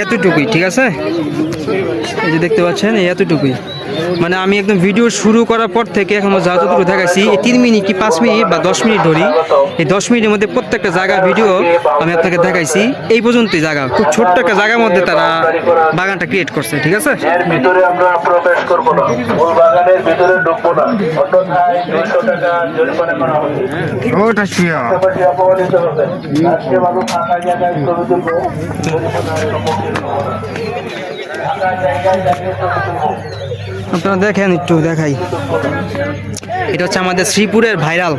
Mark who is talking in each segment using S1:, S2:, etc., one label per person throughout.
S1: এতটুকুই, ঠিক আছে। এই যে দেখতে পাচ্ছেন এতটুকুই, মানে আমি একদম ভিডিও শুরু করার পর থেকে এখন যতটুকু দেখাচ্ছি 3 মিনিট কি 5 মিনিট বা 10 মিনিট ধরি, এই 10 মিনিটের মধ্যে প্রত্যেকটা জায়গার ভিডিও আমি আপনাকে দেখাইছি। এই পর্যন্তই জায়গা, খুব ছোট্ট একটা জায়গার মধ্যে তারা বাগানটা ক্রিয়েট করছে, ঠিক আছে।
S2: ভিতরে আমরা প্রবেশ করব না, ফুল বাগানের ভিতরে ঢুকবো না, অন্যথায় 200 টাকা জরিমানা করা হবে।
S1: ওটা শিয়া
S2: পাশাপাশি অপমানিত হবে। আজকে মানুষ ফাঁকা জায়গায় ছবি তুলবো, জরিমানার সম্মুখীন হবো না। ফাঁকা জায়গায় দাঁড়িয়ে ছবি তুলবো।
S1: আপনারা দেখেন, একটু দেখাই। এটা হচ্ছে আমাদের শ্রীপুরের ভাইরাল,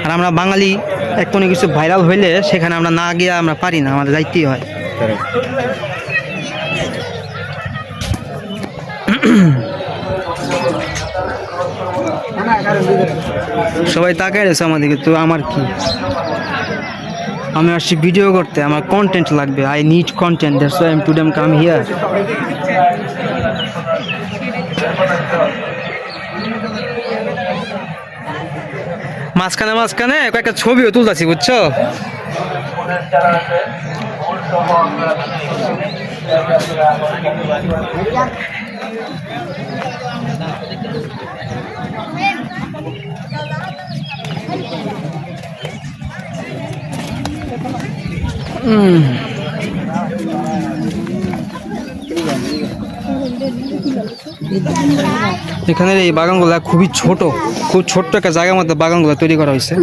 S1: আর আমরা বাঙালি এক কোনো কিছু ভাইরাল হইলে সেখানে আমরা না গিয়ে আমরা পারি না, আমাদের যাইতেই হয়। সবাই তাকাই রয়েছে আমাদেরকে, তো আমার কি, আমি আসছি ভিডিও করতে, আমার কন্টেন্ট লাগবে, I need content, that's why I am today come here. মাঝখানে মাঝখানে কয়েকটা ছবিও তুলতেছি, বুঝছো। এখানের এই বাগানগুলা খুবই ছোট, খুব ছোট্ট একটা জায়গার মধ্যে বাগানগুলো তৈরি করা হয়েছে।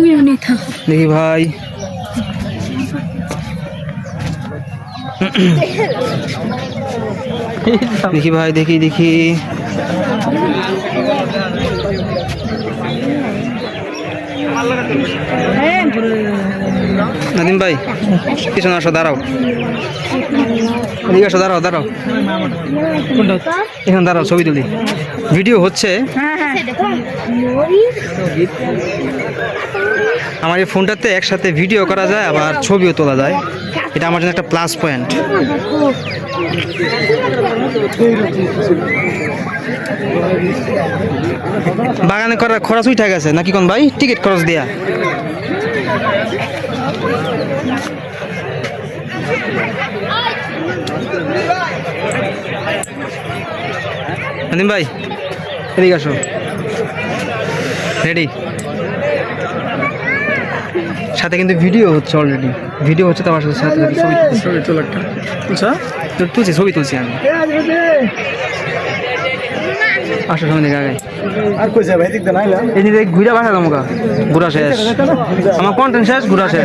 S1: দেখি ভাই, দেখি ভাই, দেখি দেখি নাদিম ভাই, পিছনে আসো, দাঁড়াও, এদিকে আসো, দাঁড়াও দাঁড়াও, এখানে দাঁড়াও, ছবি তুলি, ভিডিও হচ্ছে। আমার এই ফোনটাতে একসাথে ভিডিও করা যায় আবার ছবিও তোলা যায়, এটা আমার জন্য একটা প্লাস পয়েন্ট। বাগানে করার খরচ উঠে গেছে নাকি কোন ভাই, টিকিট খরচ দেয়া? নাদিম ভাই এদিকে আসো, রেডি? সাথে কিন্তু ভিডিও হচ্ছে, অলরেডি ভিডিও হচ্ছে, তোমার সাথে সাথে ছবি তুলছি, ছবি তুলছি আমি। আসো সামনে দিকে আগে, এই দিকে ঘুরে বাসা তোমাকে, ঘুরা শেষ, আমার কন্টেন্ট শেষ, ঘুরা শেষ।